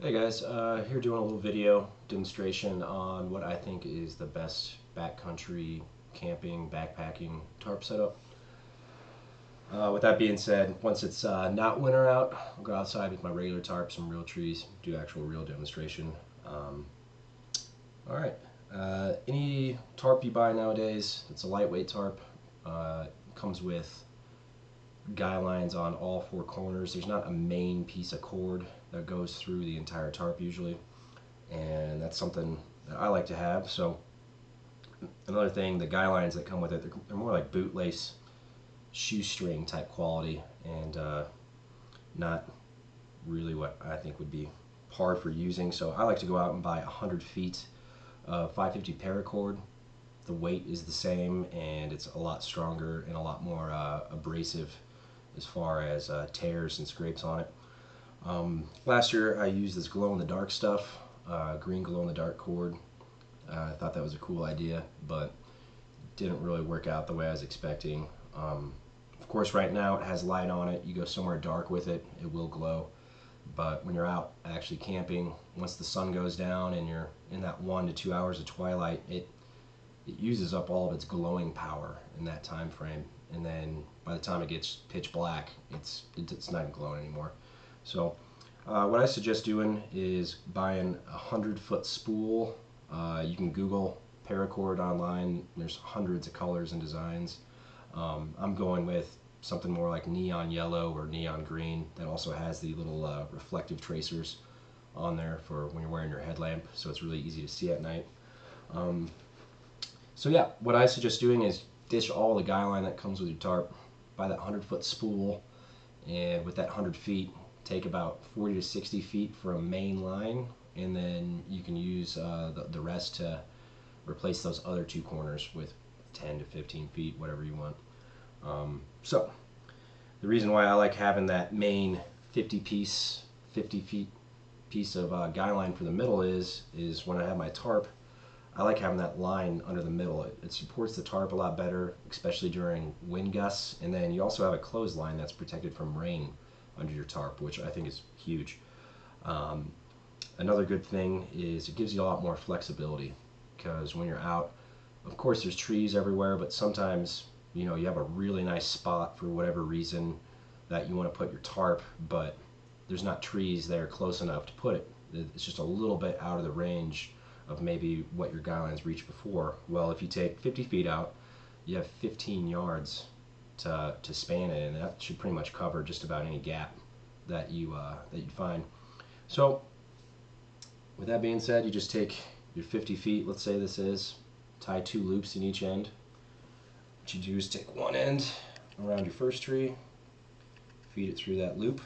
Hey guys, here doing a little video demonstration on what I think is the best backcountry camping, backpacking tarp setup. With that being said, once it's not winter out, I'll go outside with my regular tarp, some real trees, do actual real demonstration. Alright, any tarp you buy nowadays, it's a lightweight tarp, comes with guy lines on all four corners. There's not a main piece of cord that goes through the entire tarp usually, and that's something that I like to have. So another thing, the guy lines that come with it, they're more like bootlace shoestring type quality, and not really what I think would be hard for using. So I like to go out and buy 100 feet of 550 paracord. The weight is the same, and it's a lot stronger and a lot more abrasive as far as tears and scrapes on it. Last year I used this glow-in-the-dark stuff, green glow-in-the-dark cord. I thought that was a cool idea, but didn't really work out the way I was expecting. Of course, right now it has light on it. You go somewhere dark with it, it will glow. But when you're out actually camping, once the sun goes down and you're in that 1 to 2 hours of twilight, it uses up all of its glowing power in that time frame, and then by the time it gets pitch black, it's not even glowing anymore. So what I suggest doing is buying a 100-foot spool. You can Google paracord online. There's hundreds of colors and designs. I'm going with something more like neon yellow or neon green that also has the little reflective tracers on there for when you're wearing your headlamp, so it's really easy to see at night. So yeah, what I suggest doing is ditch all the guy line that comes with your tarp, buy that 100-foot spool, and with that 100 feet, take about 40 to 60 feet for a main line, and then you can use the rest to replace those other two corners with 10 to 15 feet, whatever you want. So the reason why I like having that main 50 feet piece of guy line for the middle is when I have my tarp, I like having that line under the middle. It supports the tarp a lot better, especially during wind gusts, and then you also have a clothesline that's protected from rain under your tarp, which I think is huge. Another good thing is it gives you a lot more flexibility, because when you're out, of course there's trees everywhere, but sometimes you have a really nice spot for whatever reason that you want to put your tarp, but there's not trees there close enough to put it. It's just a little bit out of the range of maybe what your guy lines reached before. Well, if you take 50 feet out, you have 15 yards to span it, and that should pretty much cover just about any gap that you'd find. So with that being said, you just take your 50 feet, let's say this is, tie 2 loops in each end. What you do is take one end around your first tree, feed it through that loop,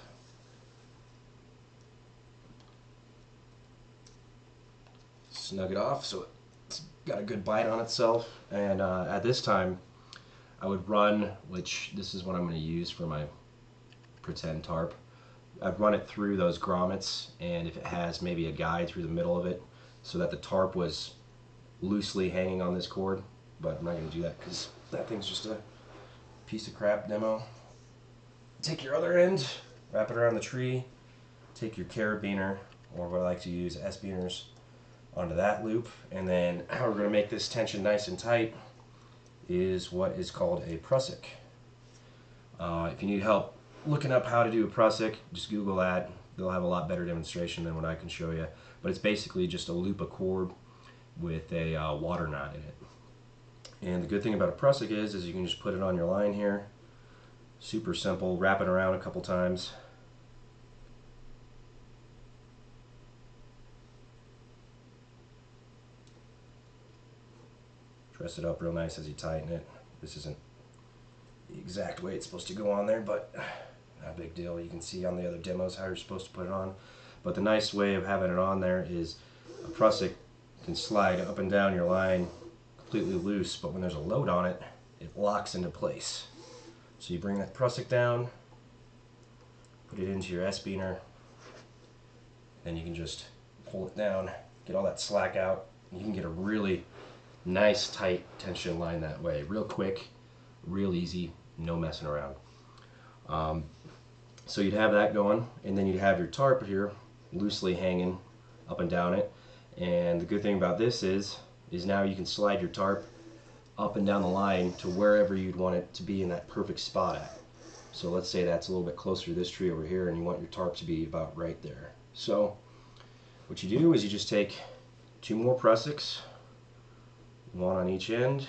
snug it off so it's got a good bite on itself, and at this time I would run, which this is what I'm going to use for my pretend tarp, I'd run it through those grommets, and if it has maybe a guide through the middle of it so that the tarp was loosely hanging on this cord, but I'm not going to do that because that thing's just a piece of crap demo. Take your other end, wrap it around the tree, take your carabiner, or what I like to use, S-beaners, onto that loop, and then how we're going to make this tension nice and tight is what is called a prusik. If you need help looking up how to do a prusik, just Google that. They'll have a lot better demonstration than what I can show you, but it's basically just a loop of cord with a water knot in it. And the good thing about a prusik is you can just put it on your line here, super simple, wrap it around a couple times, press it up real nice as you tighten it. This isn't the exact way it's supposed to go on there, but not a big deal. You can see on the other demos how you're supposed to put it on. But the nice way of having it on there is a prusik can slide up and down your line completely loose, but when there's a load on it, it locks into place. So you bring that prusik down, put it into your S-beaner, then you can just pull it down, get all that slack out, and you can get a really nice tight tension line that way. Real quick, real easy, no messing around. So you'd have that going, and then you'd have your tarp here loosely hanging up and down it. And the good thing about this is now you can slide your tarp up and down the line to wherever you'd want it to be in that perfect spot at. So let's say that's a little bit closer to this tree over here and you want your tarp to be about right there. So what you do is you just take 2 more prussiks, 1 on each end.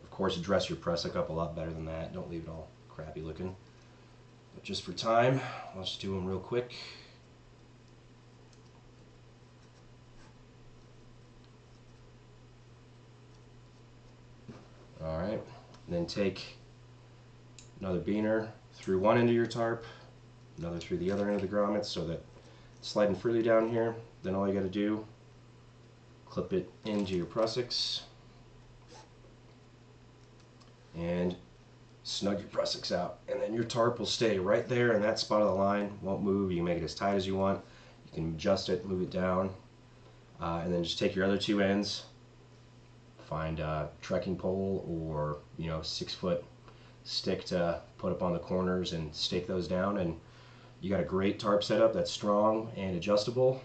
Of course, dress your prussik up a lot better than that. Don't leave it all crappy looking. But just for time, I'll just do them real quick. Alright, then take another beaner through one end of your tarp, another through the other end of the grommets so that it's sliding freely down here. Then all you got to do, clip it into your prussiks and snug your prussiks out. And then your tarp will stay right there in that spot of the line, won't move. You can make it as tight as you want. You can adjust it, move it down, and then just take your other 2 ends, find a trekking pole or 6-foot stick to put up on the corners and stake those down, and you got a great tarp setup that's strong and adjustable.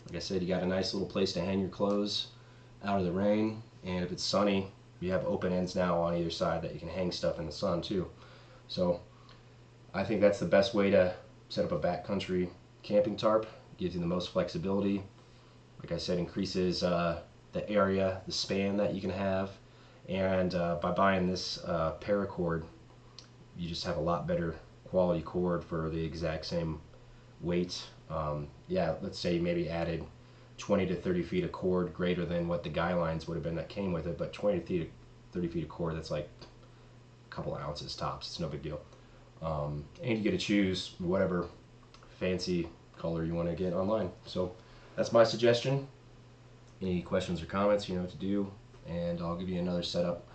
Like I said, you got a nice little place to hang your clothes out of the rain, and if it's sunny, you have open ends now on either side that you can hang stuff in the sun too. So I think that's the best way to set up a backcountry camping tarp. Gives you the most flexibility. Like I said, increases the area, the span that you can have, and by buying this paracord, you just have a lot better quality cord for the exact same weight. Yeah, let's say you maybe added 20 to 30 feet of cord greater than what the guy lines would have been that came with it, but 20 to 30 feet of cord, that's like a couple of ounces tops. It's no big deal. And you get to choose whatever fancy color you want to get online. So that's my suggestion. Any questions or comments, you know what to do, and I'll give you another setup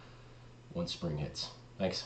once spring hits. Thanks.